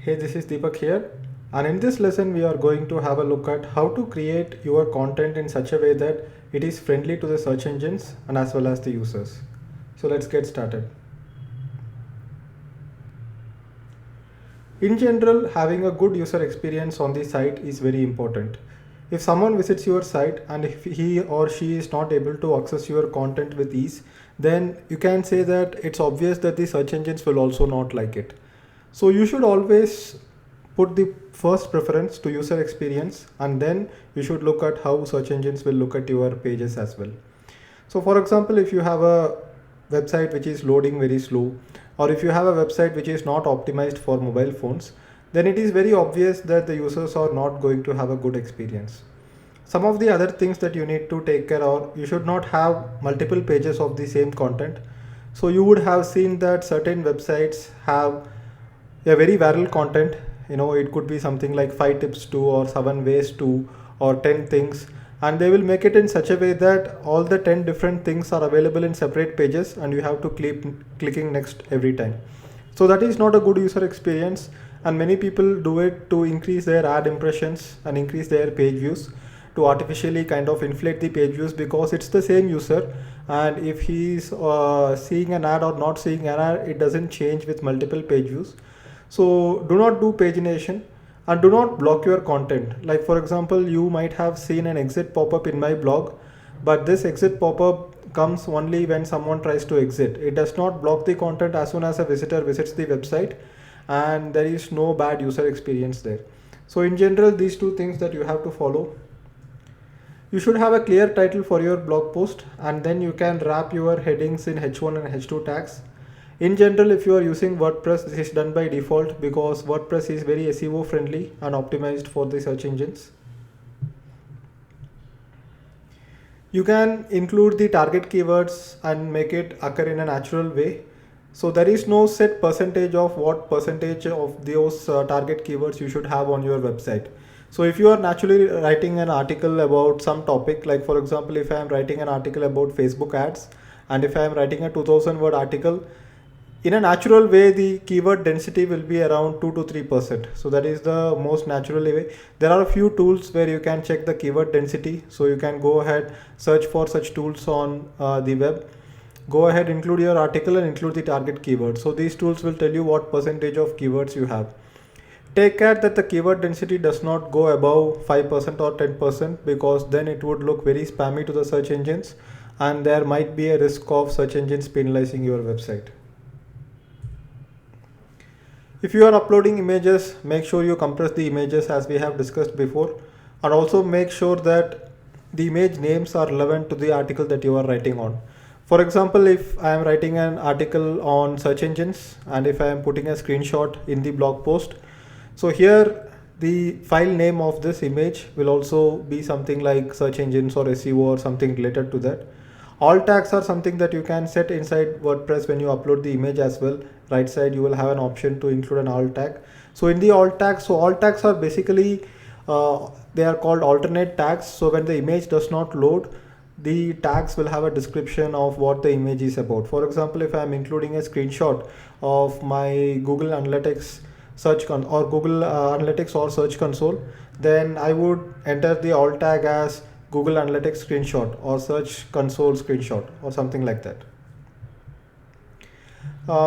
Hey, this is Deepak here, and in this lesson, we are going to have a look at how to create your content in such a way that it is friendly to the search engines and as well as the users. So, let's get started. In general, having a good user experience on the site is very important. If someone visits your site and if he or she is not able to access your content with ease, then you can say that it's obvious that the search engines will also not like it. So you should always put the first preference to user experience, and then you should look at how search engines will look at your pages as well. So for example, if you have a website which is loading very slow, or if you have a website which is not optimized for mobile phones, then it is very obvious that the users are not going to have a good experience. Some of the other things that you need to take care of, you should not have multiple pages of the same content. So you would have seen that certain websites have a very viral content. It could be something like 5 tips to, or 7 ways to, or 10 things, and they will make it in such a way that all the 10 different things are available in separate pages and you have to keep clicking next every time. So that is not a good user experience, and many people do it to increase their ad impressions and increase their page views, to artificially kind of inflate the page views, because it's the same user, and if he's seeing an ad or not seeing an ad, it doesn't change with multiple page views. So do not do pagination, and do not block your content. Like for example, you might have seen an exit pop-up in my blog, but this exit pop-up comes only when someone tries to exit. It does not block the content as soon as a visitor visits the website, and there is no bad user experience there. So in general, these two things that you have to follow. You should have a clear title for your blog post, and then you can wrap your headings in H1 and H2 tags. In general, if you are using WordPress, this is done by default because WordPress is very SEO friendly and optimized for the search engines. You can include the target keywords and make it occur in a natural way. So there is no set percentage of what percentage of those target keywords you should have on your website. So if you are naturally writing an article about some topic, like for example, if I am writing an article about Facebook ads, and if I am writing a 2000 word article, in a natural way the keyword density will be around 2 to 3%. So that is the most natural way. There are a few tools where you can check the keyword density, so you can go ahead, search for such tools on the web, go ahead, include your article and include the target keyword. So these tools will tell you what percentage of keywords you have. Take care that the keyword density does not go above 5% or 10%, because then it would look very spammy to the search engines, and there might be a risk of search engines penalizing your website. If you are uploading images, make sure you compress the images as we have discussed before, and also make sure that the image names are relevant to the article that you are writing on. For example, if I am writing an article on search engines and if I am putting a screenshot in the blog post, so here the file name of this image will also be something like search engines or SEO or something related to that. Alt tags are something that you can set inside WordPress when you upload the image as well. Right side you will have an option to include an alt tag. So in the alt tags, so alt tags are basically they are called alternate tags. So when the image does not load, the tags will have a description of what the image is about. For example, if I am including a screenshot of my Google Analytics or Google Analytics or Search Console, then I would enter the alt tag as Google Analytics screenshot or Search Console screenshot or something like that.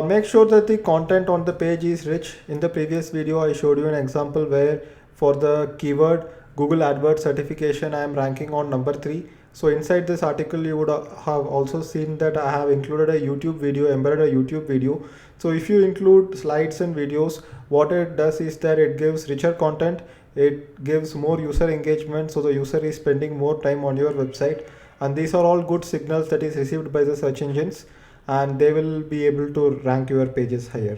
Make sure that the content on the page is rich. In the previous video, I showed you an example where for the keyword Google AdWords certification, I am ranking on number 3. So inside this article, you would have also seen that I have included a YouTube video, embedded a YouTube video. So if you include slides and videos, what it does is that it gives richer content, it gives more user engagement, so the user is spending more time on your website, and these are all good signals that is received by the search engines, and they will be able to rank your pages higher.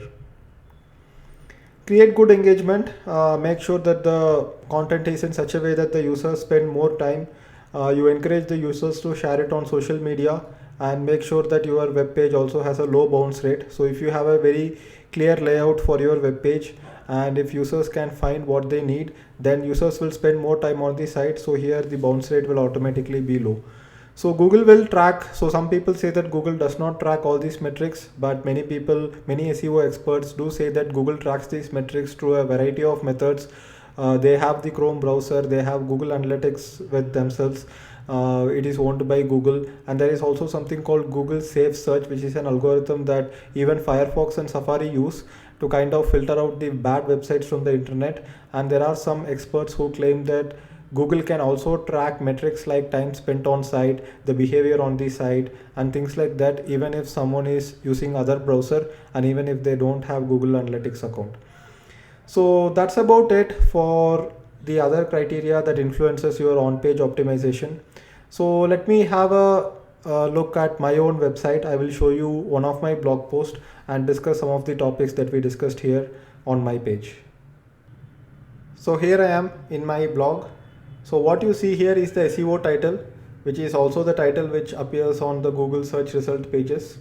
Create good engagement. Make sure that the content is in such a way that the users spend more time. You encourage the users to share it on social media, and make sure that your web page also has a low bounce rate. So if you have a very clear layout for your web page, and if users can find what they need, then users will spend more time on the site, so here the bounce rate will automatically be low. So Google will track. So some people say that Google does not track all these metrics, but many people, many SEO experts do say that Google tracks these metrics through a variety of methods. They have the Chrome browser, they have Google Analytics with themselves. It is owned by Google, and there is also something called Google Safe Search, which is an algorithm that even Firefox and Safari use to kind of filter out the bad websites from the internet. And there are some experts who claim that Google can also track metrics like time spent on site, the behavior on the site, and things like that, even if someone is using other browser and even if they don't have Google Analytics account. So that's about it for the other criteria that influences your on-page optimization. So let me have a look at my own website. I will show you one of my blog posts and discuss some of the topics that we discussed here on my page. So here I am in my blog. So what you see here is the SEO title, which is also the title which appears on the Google search result pages.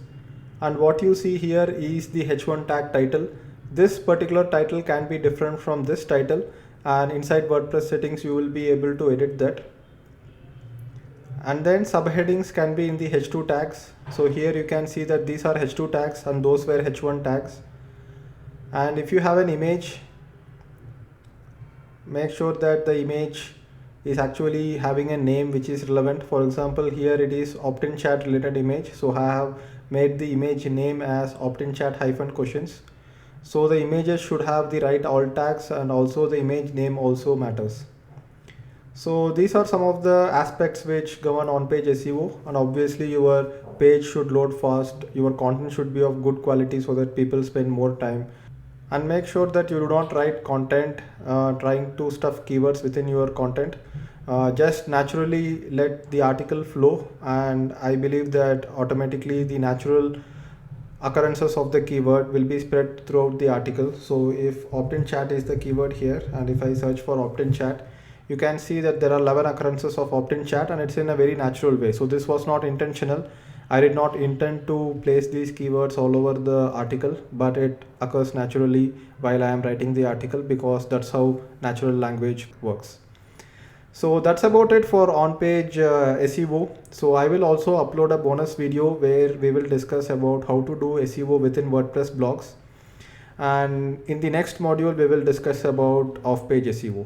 And what you see here is the H1 tag title. This particular title can be different from this title, and inside WordPress settings you will be able to edit that. And then subheadings can be in the H2 tags. So here you can see that these are H2 tags and those were H1 tags. And if you have an image, make sure that the image is actually having a name which is relevant. For example, here it is opt-in chat related image, so I have made the image name as opt-in chat -questions. So the images should have the right alt tags, and also the image name also matters. So these are some of the aspects which govern on-page SEO, and obviously your page should load fast, your content should be of good quality so that people spend more time. And make sure that you do not write content trying to stuff keywords within your content. Just naturally let the article flow, and I believe that automatically the natural occurrences of the keyword will be spread throughout the article. So if opt-in chat is the keyword here, and if I search for opt-in chat, you can see that there are 11 occurrences of opt-in chat, and it's in a very natural way. So this was not intentional. I did not intend to place these keywords all over the article, but it occurs naturally while I am writing the article, because that's how natural language works. So that's about it for on-page SEO. So I will also upload a bonus video where we will discuss about how to do SEO within WordPress blogs. And in the next module, we will discuss about off-page SEO.